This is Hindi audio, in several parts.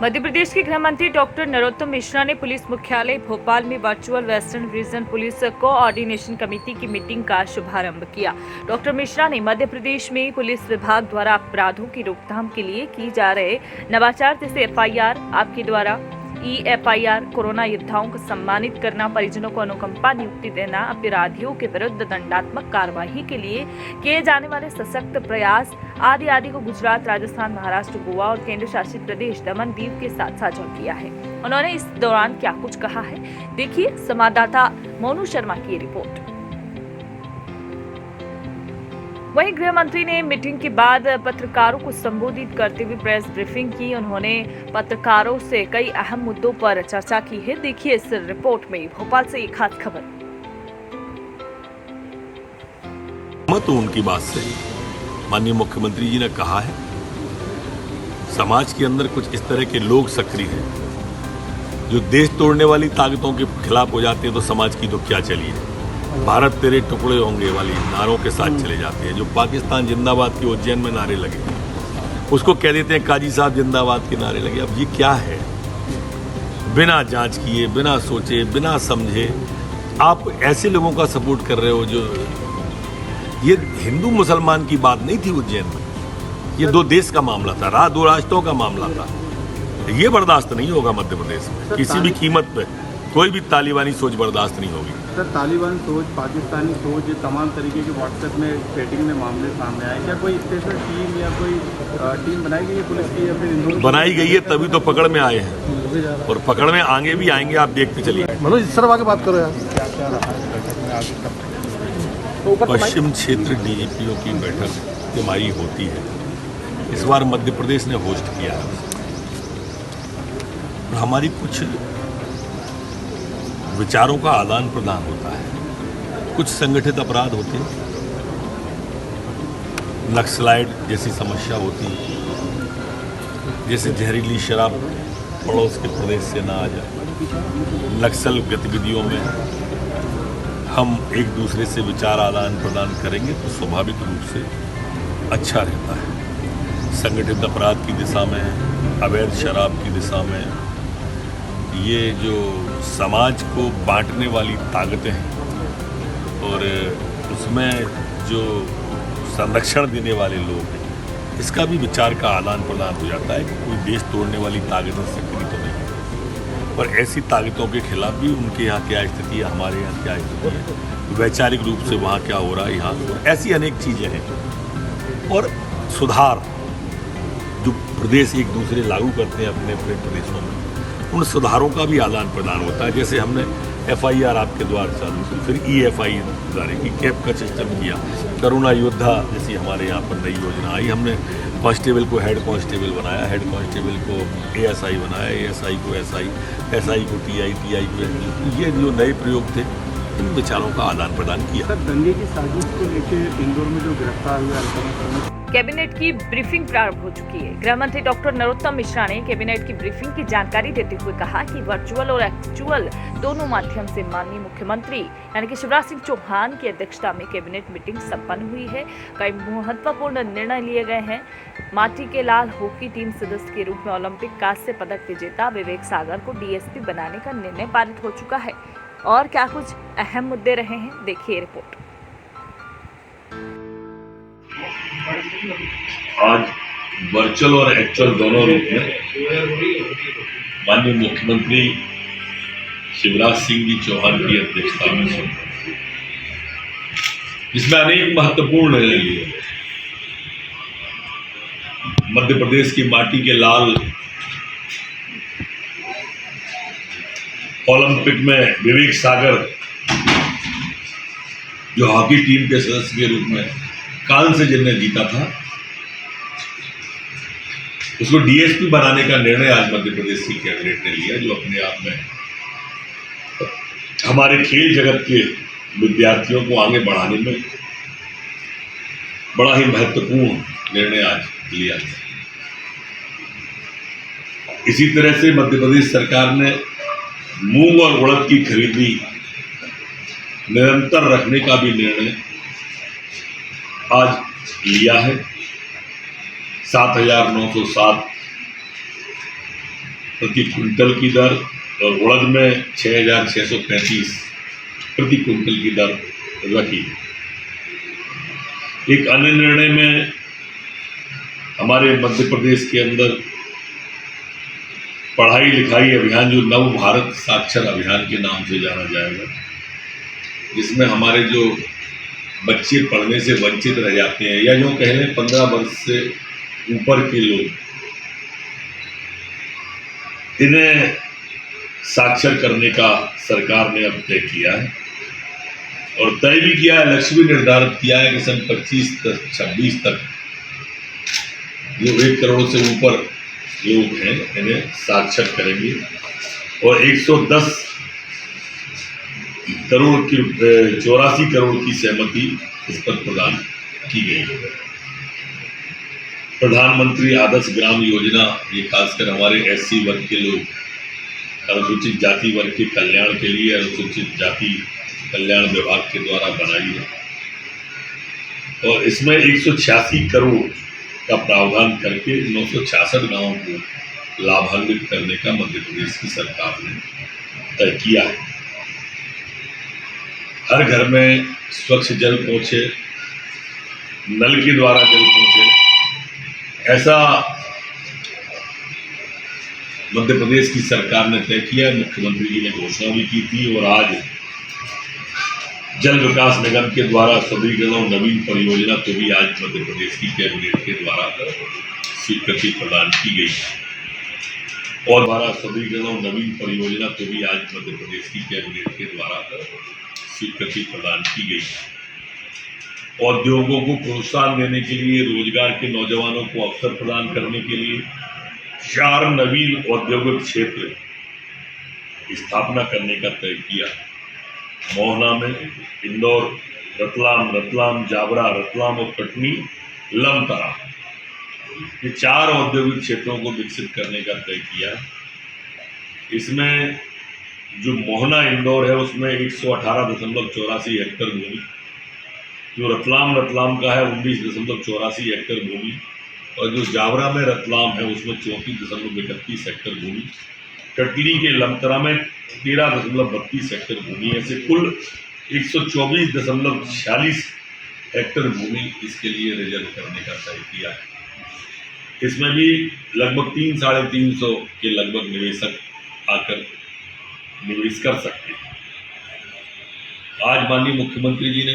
मध्य प्रदेश के गृह मंत्री डॉक्टर नरोत्तम मिश्रा ने पुलिस मुख्यालय भोपाल में virtual western region police coordination committee की मीटिंग का शुभारंभ किया। डॉक्टर मिश्रा ने मध्य प्रदेश में पुलिस विभाग द्वारा अपराधों की रोकथाम के लिए की जा रहे नवाचार जैसे एफआईआर, आपके द्वारा EFIR, कोरोना योद्धाओं को सम्मानित करना, परिजनों को अनुकंपा नियुक्ति देना, अपराधियों के विरुद्ध दंडात्मक कार्रवाई के लिए किए जाने वाले सशक्त प्रयास आदि आदि को गुजरात, राजस्थान, महाराष्ट्र, गोवा और केंद्र शासित प्रदेश दमन दीव के साथ साझा किया है। उन्होंने इस दौरान क्या कुछ कहा है, देखिए संवाददाता मोनू शर्मा की रिपोर्ट। वहीं गृह मंत्री ने मीटिंग के बाद पत्रकारों को संबोधित करते हुए प्रेस ब्रीफिंग की। उन्होंने पत्रकारों से कई अहम मुद्दों पर चर्चा की है। देखिए इस रिपोर्ट में। भोपाल से एक खास खबर। मत उनकी बात से माननीय मुख्यमंत्री जी ने कहा है, समाज के अंदर कुछ इस तरह के लोग सक्रिय हैं जो देश तोड़ने वाली ताकतों के खिलाफ हो जाते हैं तो समाज की तो क्या चली है, भारत तेरे टुकड़े होंगे वाली नारों के साथ चले जाते हैं। जो पाकिस्तान जिंदाबाद के उज्जैन में नारे लगे, उसको कह देते हैं काजी साहब जिंदाबाद के नारे लगे। अब ये क्या है? बिना जांच किए, बिना सोचे, बिना समझे आप ऐसे लोगों का सपोर्ट कर रहे हो। जो ये हिंदू मुसलमान की बात नहीं थी उज्जैन में, ये दो देश का मामला था, दो राष्ट्रों का मामला था। ये बर्दाश्त नहीं होगा मध्य प्रदेश में किसी भी कीमत पे। कोई भी तालिबानी सोच बर्दाश्त नहीं होगी। सर, तालिबान सोच, पाकिस्तानी सोच, ये तमाम तरीके के व्हाट्सएप में चैटिंग में मामले सामने आए। क्या कोई स्पेशल टीम या कोई टीम बनाई गई है पुलिस की या फिर बनाई गई है? तभी तो पकड़ में आए हैं और पकड़ में आगे भी आएंगे, आप देखते चलिए। मनोज सर आगे बात करो यार। पश्चिम क्षेत्र डीजीपीओ की बैठक तिमाही होती है। इस बार मध्य प्रदेश ने होस्ट किया है और हमारी कुछ विचारों का आदान प्रदान होता है। कुछ संगठित अपराध होते हैं, नक्सलाइट जैसी समस्या होती है, जैसे जहरीली शराब पड़ोस के प्रदेश से ना आ जाए। नक्सल गतिविधियों में हम एक दूसरे से विचार आदान प्रदान करेंगे तो स्वाभाविक रूप से अच्छा रहता है। संगठित अपराध की दिशा में, अवैध शराब की दिशा में, ये जो समाज को बांटने वाली ताकतें हैं और उसमें जो संरक्षण देने वाले लोग हैं, इसका भी विचार का आदान प्रदान हो जाता है कि कोई देश तोड़ने वाली ताकतें सक्रिय तो नहीं है। और ऐसी ताकतों के खिलाफ भी उनके यहाँ क्या स्थिति है, हमारे यहाँ क्या स्थिति है, वैचारिक रूप से वहाँ क्या हो रहा है, यहाँ ऐसी अनेक चीज़ें हैं। और सुधार जो प्रदेश एक दूसरे लागू करते हैं अपने अपने प्रदेशों में, उन सुधारों का भी आदान प्रदान होता है। जैसे हमने FIR आपके द्वार चालू की, फिर EFI की कैप का सिस्टम किया, कोरोना योद्धा जैसी हमारे यहाँ पर नई योजना आई। हमने कांस्टेबल को हेड कांस्टेबल बनाया, हेड कांस्टेबल को ASI बनाया, ASI को SI, SI को TI, TI को SI। ये जो नए प्रयोग थे, इन विचारों का आदान प्रदान किया। सर, दंगे की साजिश को लेकर इंदौर में जो गिरफ्तार हुए कैबिनेट की ब्रीफिंग प्रारंभ हो चुकी है। गृह मंत्री डॉक्टर नरोत्तम मिश्रा ने कैबिनेट की ब्रीफिंग की जानकारी देते हुए कहा कि वर्चुअल और एक्चुअल दोनों माध्यम से माननीय मुख्यमंत्री यानी कि शिवराज सिंह चौहान की अध्यक्षता में कैबिनेट मीटिंग संपन्न हुई है। कई महत्वपूर्ण निर्णय लिए गए हैं। माटी के लाल हॉकी टीम सदस्य के रूप में ओलंपिक कांस्य पदक विजेता विवेक सागर को DSP बनाने का निर्णय पारित हो चुका है। और क्या कुछ अहम मुद्दे रहे हैं, देखिए रिपोर्ट। आज वर्चुअल और एक्चुअल दोनों रूप में माननीय मुख्यमंत्री शिवराज सिंह जी चौहान की अध्यक्षता में, जिसमें अनेक महत्वपूर्ण निर्णय लिए। मध्य प्रदेश की माटी के लाल ओलंपिक में विवेक सागर जो हॉकी टीम के सदस्य के रूप में कांस्य जिन्हें जीता था, उसको DSP बनाने का निर्णय आज मध्य प्रदेश की कैबिनेट ने लिया, जो अपने आप में हमारे खेल जगत के विद्यार्थियों को आगे बढ़ाने में बड़ा ही महत्वपूर्ण निर्णय आज लिया गया। इसी तरह से मध्य प्रदेश सरकार ने मूंग और उड़द की खरीदी निरंतर रखने का भी निर्णय आज लिया है। 7,907 प्रति क्विंटल की दर और उड़द में 6,635 प्रति क्विंटल की दर रखी। एक अन्य निर्णय में हमारे मध्य प्रदेश के अंदर पढ़ाई लिखाई अभियान, जो नव भारत साक्षर अभियान के नाम से जाना जाएगा, जिसमें हमारे जो बच्चे पढ़ने से वंचित रह जाते हैं या जो कह लें 15 वर्ष से ऊपर के लोग, इन्हें साक्षर करने का सरकार ने अब तय किया है और तय भी किया है, लक्ष्य भी निर्धारित किया है कि सन 25-26 तक जो 1 करोड़ से ऊपर लोग हैं इन्हें साक्षर करेंगे और 110 करोड़ की 84 करोड़ की सहमति इस पर प्रदान की गई है। प्रधानमंत्री आदर्श ग्राम योजना, ये खासकर हमारे SC वर्ग के लोग, अनुसूचित जाति वर्ग के कल्याण के लिए अनुसूचित जाति कल्याण विभाग के द्वारा बनाई है और इसमें 186 करोड़ का प्रावधान करके 966 गांवों को लाभान्वित करने का मध्य प्रदेश की सरकार ने तय किया है। हर घर में स्वच्छ जल पहुंचे, नल के द्वारा जल पहुंचे, ऐसा मध्य प्रदेश की सरकार ने तय किया। मुख्यमंत्री जी ने घोषणा भी की थी और आज जल विकास निगम के द्वारा सुदृढ़ीकरण और नवीन परियोजना को भी आज मध्य प्रदेश की कैबिनेट के द्वारा स्वीकृति प्रदान की गई और सुदृढ़ीकरण और नवीन परियोजना को भी आज मध्य प्रदेश की कैबिनेट के द्वारा स्वीकृति प्रदान की गई। औद्योगों को प्रोत्साहन देने के लिए, रोजगार के नौजवानों को अवसर प्रदान करने के लिए 4 नवीन औद्योगिक क्षेत्र स्थापना करने का तय किया। मोहना में, इंदौर, रतलाम, जाबरा, रतलाम और कटनी, लमतरा, ये 4 औद्योगिक क्षेत्रों को विकसित करने का तय किया। इसमें जो मोहना इंदौर है उसमें 118.84 हेक्टेयर भूमि, जो रतलाम का है 19.84 हेक्टेयर भूमि और जो जाबरा में रतलाम है उसमें 34.31 हेक्टेयर भूमि, कटनी के लमतरा में 13.32 हेक्टेयर भूमि, ऐसे कुल 124.46 हेक्टेयर भूमि इसके लिए रिजर्व करने का तय किया है। इसमें भी लगभग 300-350 के लगभग निवेशक आकर निवेश कर सकते हैं। आज माननीय मुख्यमंत्री जी ने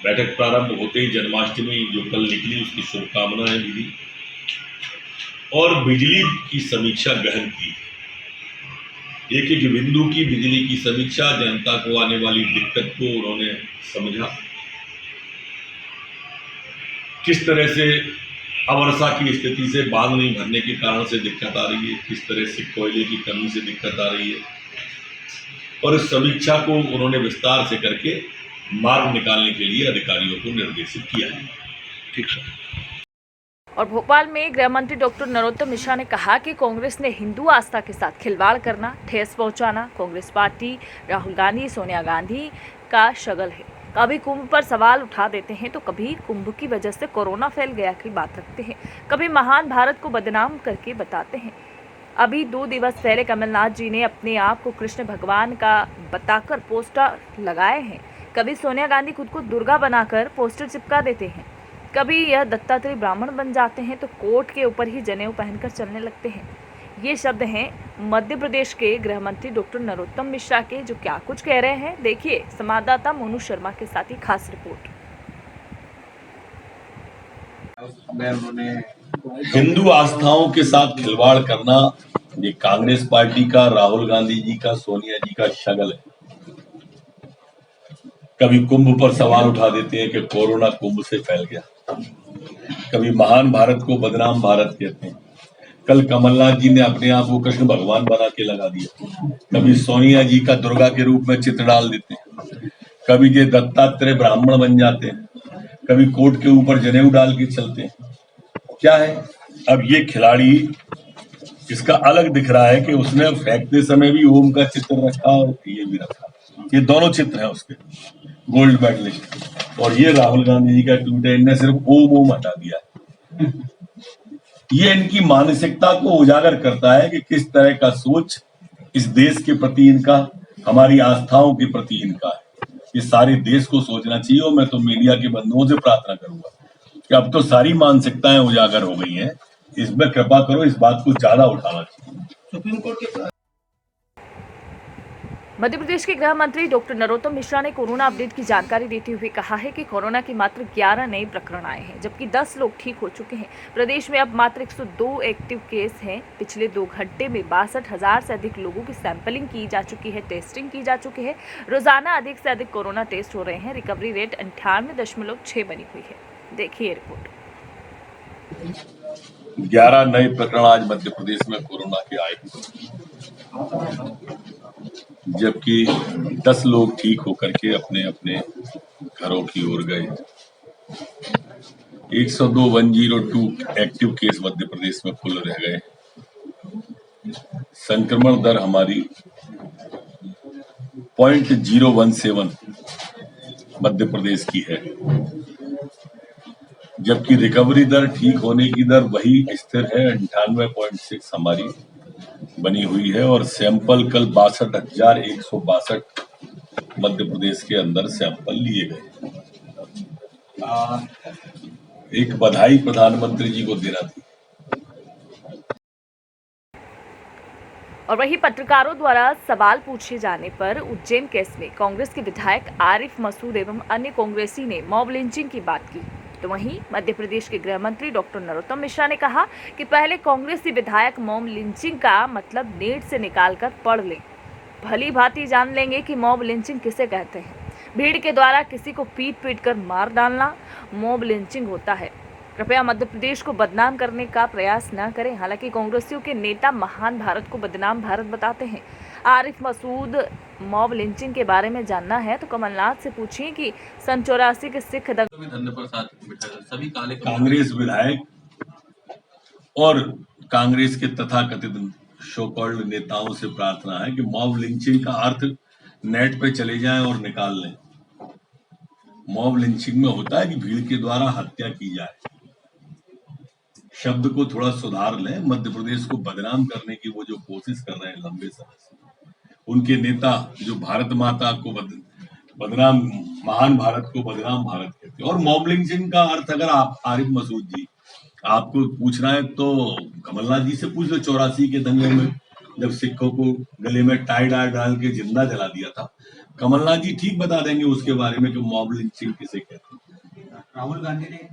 बैठक प्रारंभ होते ही जन्माष्टमी जो कल निकली उसकी शुभकामनाएं भी दी और बिजली की समीक्षा गहन की। एक एक बिंदु की बिजली की समीक्षा, जनता को आने वाली दिक्कत को उन्होंने समझा, किस तरह से अवर्षा की स्थिति से बांध नहीं भरने के कारण से दिक्कत आ रही है, किस तरह से कोयले की कमी से दिक्कत आ रही है और इस समीक्षा को उन्होंने विस्तार से करके मार्ग निकालने के लिए अधिकारियों को निर्देशित किया है। ठीक सर। और भोपाल में गृह मंत्री डॉक्टर नरोत्तम मिश्रा ने कहा कि कांग्रेस ने हिंदू आस्था के साथ खिलवाड़ करना, ठेस पहुंचाना कांग्रेस पार्टी राहुल गांधी, सोनिया गांधी का शगल है। कभी कुंभ पर सवाल उठा देते हैं तो कभी कुंभ की वजह से कोरोना फैल गया की बात रखते हैं, कभी महान भारत को बदनाम करके बताते हैं। अभी 2 दिवस पहले कमलनाथ जी ने अपने आप को कृष्ण भगवान का बताकर पोस्टर लगाए हैं। कभी सोनिया गांधी खुद को दुर्गा बनाकर पोस्टर चिपका देते हैं, कभी यह दत्तात्रेय ब्राह्मण बन जाते हैं तो कोट के ऊपर ही जनेऊ पहनकर चलने लगते हैं। ये शब्द हैं मध्य प्रदेश के गृह मंत्री डॉक्टर नरोत्तम मिश्रा के, जो क्या कुछ कह रहे हैं देखिए संवाददाता मोनू शर्मा के साथ ही खास रिपोर्ट। हिंदू आस्थाओं के साथ खिलवाड़ करना ये कांग्रेस पार्टी का, राहुल गांधी जी का, सोनिया जी का शगल है। कभी कुंभ पर सवाल उठा देते हैं कि कोरोना कुंभ से फैल गया, कभी महान भारत को बदनाम भारत कहते हैं। कल कमलनाथ जी ने अपने आप को कृष्ण भगवान बना के लगा दिया, कभी सोनिया जी का दुर्गा के रूप में चित्र डाल देते हैं, कभी ये दत्तात्रेय ब्राह्मण बन जाते हैं, कभी कोट के ऊपर जनेऊ डाल के चलते हैं। क्या है अब ये खिलाड़ी, इसका अलग दिख रहा है कि उसने फेंकते समय भी ओम का चित्र रखा और ये भी रखा, ये दोनों चित्र हैं उसके, गोल्ड मेडलिस्ट। और ये राहुल गांधी जी का ट्वीट है, इनने सिर्फ ओम हटा दिया है। ये इनकी मानसिकता को उजागर करता है कि किस तरह का सोच इस देश के प्रति इनका, हमारी आस्थाओं के प्रति इनका है। ये सारे देश को सोचना चाहिए और मैं तो मीडिया के बंधुओं से प्रार्थना करूंगा कि अब तो सारी मानसिकताएं उजागर हो गई हैं, इसमें कृपा करो, इस बात को ज्यादा उठाना चाहिए। सुप्रीम कोर्ट के मध्य प्रदेश के गृह मंत्री डॉक्टर नरोत्तम मिश्रा ने कोरोना अपडेट की जानकारी देते हुए कहा है कि कोरोना के मात्र 11 नए प्रकरण आए हैं, जबकि 10 लोग ठीक हो चुके हैं। प्रदेश में अब मात्र 102 एक्टिव केस हैं। पिछले 2 घंटे में 62,000 से अधिक लोगों की सैंपलिंग की जा चुकी है, टेस्टिंग की जा चुकी है। रोजाना अधिक से अधिक कोरोना टेस्ट हो रहे हैं। रिकवरी रेट 98.6 बनी हुई है। देखिए रिपोर्ट। 11 नए प्रकरण आज मध्य प्रदेश में कोरोना के आए, जबकि 10 लोग ठीक होकर के अपने अपने घरों की ओर गए। 102 एक्टिव केस मध्य प्रदेश में कुल रह गए। संक्रमण दर हमारी 0.017 मध्य प्रदेश की है, जबकि रिकवरी दर, ठीक होने की दर वही स्थिर है, 98.6 हमारी बनी हुई है। और सैंपल कल 62,162 मध्य प्रदेश के अंदर सैंपल लिए गए। एक बधाई प्रधानमंत्री जी को देना थी। और वहीं पत्रकारों द्वारा सवाल पूछे जाने पर उज्जैन केस में कांग्रेस के विधायक आरिफ मसूद एवं अन्य कांग्रेसी ने मॉब लिंचिंग की बात की, तो वहीं मध्य प्रदेश के गृह मंत्री डॉक्टर नरोत्तम मिश्रा ने कहा कि पहले कांग्रेसी विधायक मॉब लिंचिंग का मतलब नेट से निकालकर पढ़ लें, भली भांति जान लेंगे कि मॉब लिंचिंग किसे कहते हैं। भीड़ के द्वारा किसी को पीट कर मार डालना मॉब लिंचिंग होता है। कृपया मध्य प्रदेश को बदनाम करने का प्रयास न करें। हालांकि कांग्रेसियों के नेता महान भारत को बदनाम भारत बताते हैं। आरिफ मसूद मॉब लिंचिंग के बारे में जानना है तो कमलनाथ से पूछिए कि सन 84 के सिख सभी काले कांग्रेस विधायक और कांग्रेस के तथाकथित शो कॉल्ड नेताओं से प्रार्थना है कि मॉब लिंचिंग का अर्थ नेट पे चले जाएं और निकाल लें। मॉब लिंचिंग में होता है कि भीड़ के द्वारा हत्या की जाए। शब्द को थोड़ा सुधार लें। मध्य प्रदेश को बदनाम करने की वो जो कोशिश कर रहे हैं लंबे समय से, उनके नेता जो भारत माता को बदनाम, महान भारत को बदनाम भारत कहते हैं। और मॉब लिंचिंग का अर्थ अगर आप आरिफ मसूद जी आपको पूछना है तो कमलनाथ जी से पूछ लो। 84 के दंगे में जब सिखों को गले में टाई डाल के जिंदा जला दिया था, कमलनाथ जी ठीक बता देंगे उसके बारे में कि मॉब लिंचिंग किसे कहते हैं। राहुल गांधी ने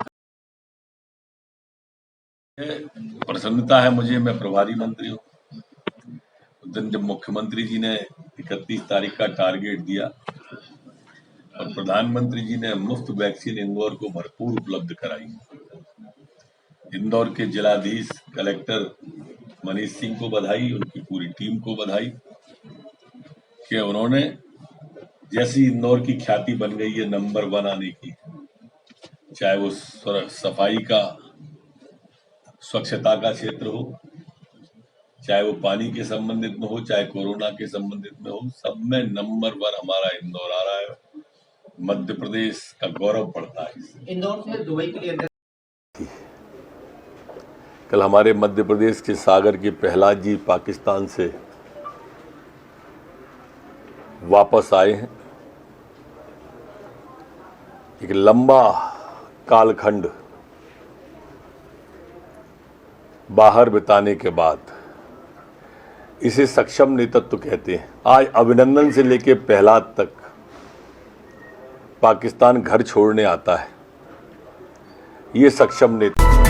प्रसन्नता है मुझे, मैं प्रभारी मंत्री हूँ। उस दिन जब मुख्यमंत्री जी ने 31 तारीख का टारगेट दिया और प्रधानमंत्री जी ने मुफ्त वैक्सीन इंदौर को भरपूर उपलब्ध कराई, इंदौर के जिलाधीश कलेक्टर मनीष सिंह को बधाई, उनकी पूरी टीम को बधाई कि उन्होंने, जैसी इंदौर की ख्याति बन गई है नंबर 1 आने की, चाहे वो सफाई का, स्वच्छता का क्षेत्र हो, चाहे वो पानी के संबंधित में हो, चाहे कोरोना के संबंधित में हो, सब में नंबर 1 हमारा इंदौर आ रहा है। मध्य प्रदेश का गौरव बढ़ता है। इंदौर से दुबई के लिए कल हमारे मध्य प्रदेश के सागर के प्रहलाद जी पाकिस्तान से वापस आए हैं। एक लंबा कालखंड बाहर बिताने के बाद इसे सक्षम नेतृत्व कहते हैं। आज अभिनंदन से लेकर प्रहलाद तक पाकिस्तान घर छोड़ने आता है, ये सक्षम नेतृत्व।